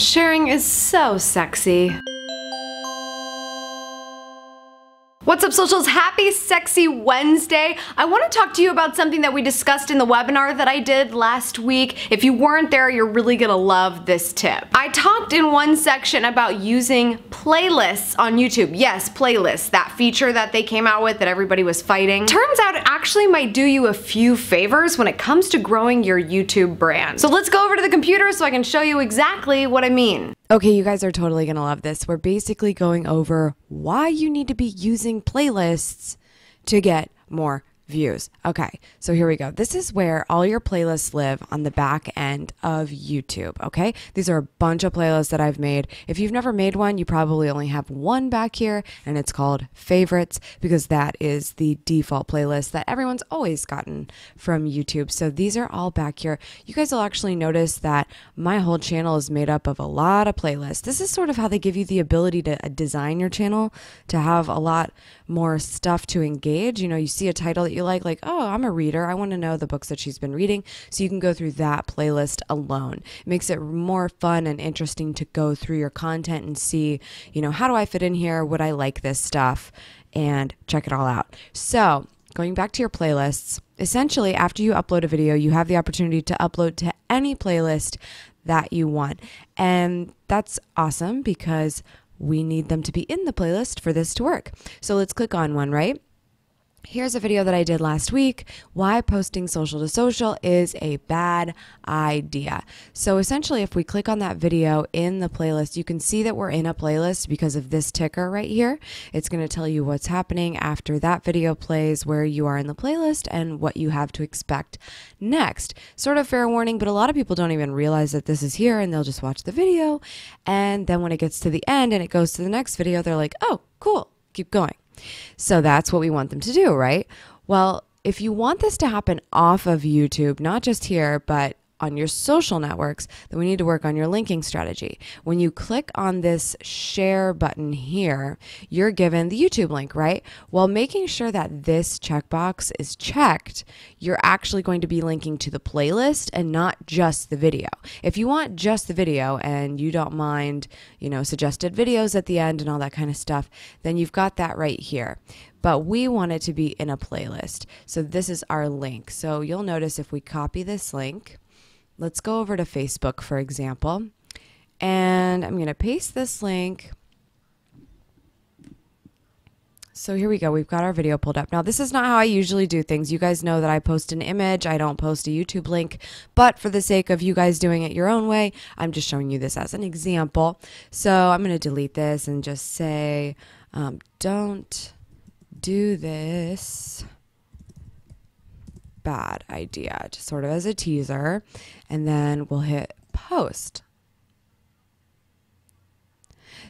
Sharing is so sexy. What's up, socials? Happy Sexy Wednesday. I want to talk to you about something that we discussed in the webinar that I did last week. If you weren't there, you're really gonna love this tip. I talked in one section about using playlists on YouTube. Yes, playlists, that feature that they came out with that everybody was fighting. Turns out it actually might do you a few favors when it comes to growing your YouTube brand. So let's go over to the computer so I can show you exactly what I mean. Okay, you guys are totally gonna love this. We're basically going over why you need to be using playlists to get more views. Okay, so here we go. This is where all your playlists live on the back end of YouTube, okay? These are a bunch of playlists that I've made. If you've never made one, you probably only have one back here, and it's called Favorites because that is the default playlist that everyone's always gotten from YouTube. So these are all back here. You guys will actually notice that my whole channel is made up of a lot of playlists. This is sort of how they give you the ability to design your channel to have a lot more stuff to engage. You know, you see a title that you like, oh, I'm a reader, I want to know the books that she's been reading, so you can go through that playlist alone. It makes it more fun and interesting to go through your content and see, you know, how do I fit in here, would I like this stuff, and check it all out. So going back to your playlists, essentially after you upload a video, you have the opportunity to upload to any playlist that you want, and that's awesome because we need them to be in the playlist for this to work. So let's click on one, right? Here's a video that I did last week, why posting social to social is a bad idea. So essentially, if we click on that video in the playlist, you can see that we're in a playlist because of this ticker right here. It's going to tell you what's happening after that video plays, where you are in the playlist, and what you have to expect next. Sort of fair warning, but a lot of people don't even realize that this is here, and they'll just watch the video. And then when it gets to the end and it goes to the next video, they're like, oh, cool, keep going. So that's what we want them to do, right? Well, if you want this to happen off of YouTube, not just here, but on your social networks, then we need to work on your linking strategy. When you click on this share button here, you're given the YouTube link, right? Well, making sure that this checkbox is checked, you're actually going to be linking to the playlist and not just the video. If you want just the video and you don't mind, you know, suggested videos at the end and all that kind of stuff, then you've got that right here. But we want it to be in a playlist. So this is our link. So you'll notice if we copy this link, let's go over to Facebook, for example, and I'm going to paste this link. So here we go. We've got our video pulled up. Now, this is not how I usually do things. You guys know that I post an image. I don't post a YouTube link, but for the sake of you guys doing it your own way, I'm just showing you this as an example. So I'm going to delete this and just say, don't do this. Bad idea, just sort of as a teaser, and then we'll hit post.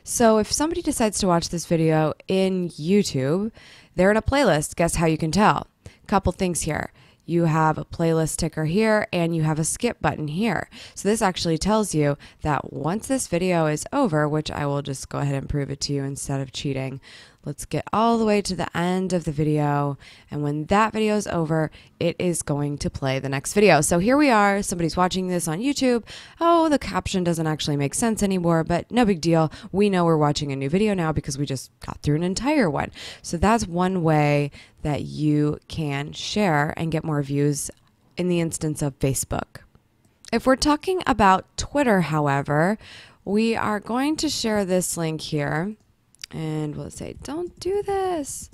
So if somebody decides to watch this video in YouTube, they're in a playlist. Guess how you can tell? Couple things here. You have a playlist ticker here and you have a skip button here. So this actually tells you that once this video is over, which I will just go ahead and prove it to you instead of cheating. Let's get all the way to the end of the video. And when that video is over, it is going to play the next video. So here we are, somebody's watching this on YouTube. Oh, the caption doesn't actually make sense anymore, but no big deal. We know we're watching a new video now because we just got through an entire one. So that's one way that you can share and get more views in the instance of Facebook. If we're talking about Twitter, however, we are going to share this link here. And we'll say, don't do this.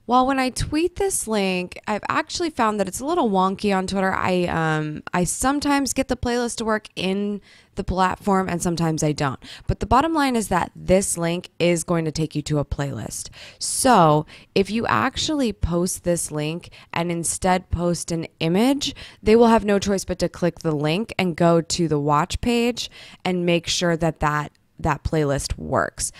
Well, when I tweet this link, I've actually found that it's a little wonky on Twitter. I sometimes get the playlist to work in the platform and sometimes I don't. But the bottom line is that this link is going to take you to a playlist. So if you actually post this link and instead post an image, they will have no choice but to click the link and go to the watch page and make sure that that playlist works.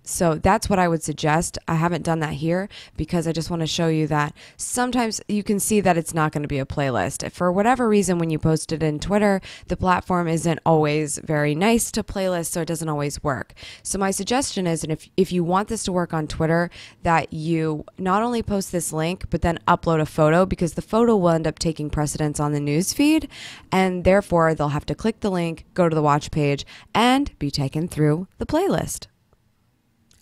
So that's what I would suggest. I haven't done that here because I just want to show you that sometimes you can see that it's not going to be a playlist. For whatever reason, when you post it in Twitter, the platform isn't always very nice to playlists, so it doesn't always work. So my suggestion is, and if you want this to work on Twitter, that you not only post this link, but then upload a photo, because the photo will end up taking precedence on the news feed, and therefore they'll have to click the link, go to the watch page, and be taken through the playlist.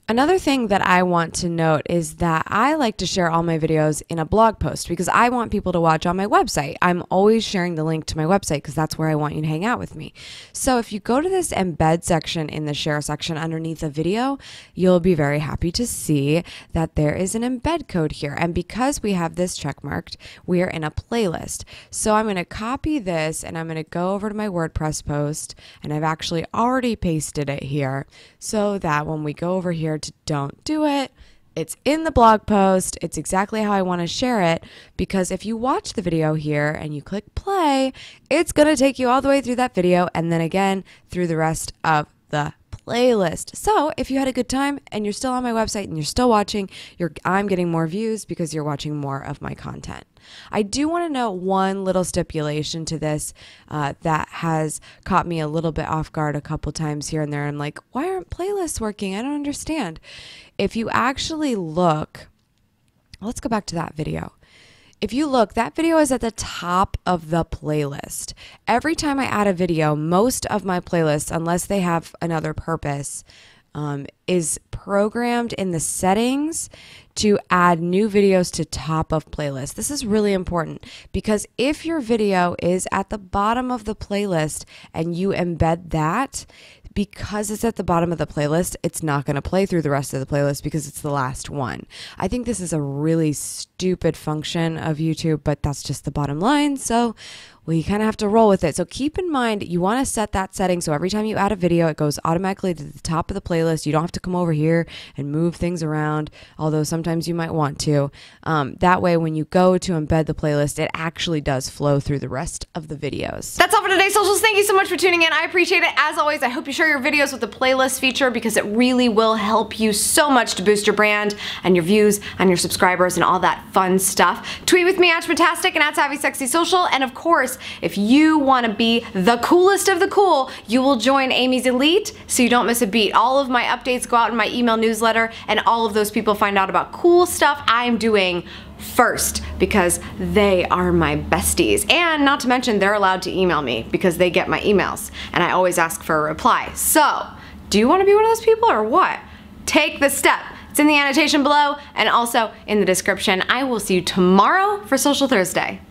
Another thing that I want to note is that I like to share all my videos in a blog post because I want people to watch on my website. I'm always sharing the link to my website because that's where I want you to hang out with me. So if you go to this embed section in the share section underneath a video, you'll be very happy to see that there is an embed code here. And because we have this check marked, we are in a playlist. So I'm going to copy this and I'm going to go over to my WordPress post, and I've actually already pasted it here so that when we go over here to don't do it, it's in the blog post. It's exactly how I want to share it, because if you watch the video here and you click play, it's going to take you all the way through that video and then again through the rest of the playlist. So if you had a good time and you're still on my website and you're still watching, I'm getting more views because you're watching more of my content. I do want to note one little stipulation to this that has caught me a little bit off guard a couple times here and there. I'm like, why aren't playlists working? I don't understand. If you actually look, let's go back to that video. If you look, that video is at the top of the playlist. Every time I add a video, most of my playlists, unless they have another purpose, is programmed in the settings to add new videos to top of playlist. This is really important because if your video is at the bottom of the playlist and you embed that, because it's at the bottom of the playlist, it's not going to play through the rest of the playlist because it's the last one. I think this is a really stupid function of YouTube, but that's just the bottom line. So we kind of have to roll with it. So keep in mind, you want to set that setting so every time you add a video, it goes automatically to the top of the playlist. You don't have to come over here and move things around, although sometimes you might want to. That way, when you go to embed the playlist, it actually does flow through the rest of the videos. That's all for today's socials. Thank you so much for tuning in. I appreciate it. As always, I hope you share your videos with the playlist feature because it really will help you so much to boost your brand and your views and your subscribers and all that fun stuff. Tweet with me at Schmittastic and at SavvySexySocial. And of course, if you want to be the coolest of the cool, you will join Amy's Elite so you don't miss a beat. All of my updates go out in my email newsletter, and all of those people find out about cool stuff I'm doing first because they are my besties. And not to mention, they're allowed to email me because they get my emails and I always ask for a reply. So, do you want to be one of those people or what? Take the step. It's in the annotation below and also in the description. I will see you tomorrow for Social Thursday.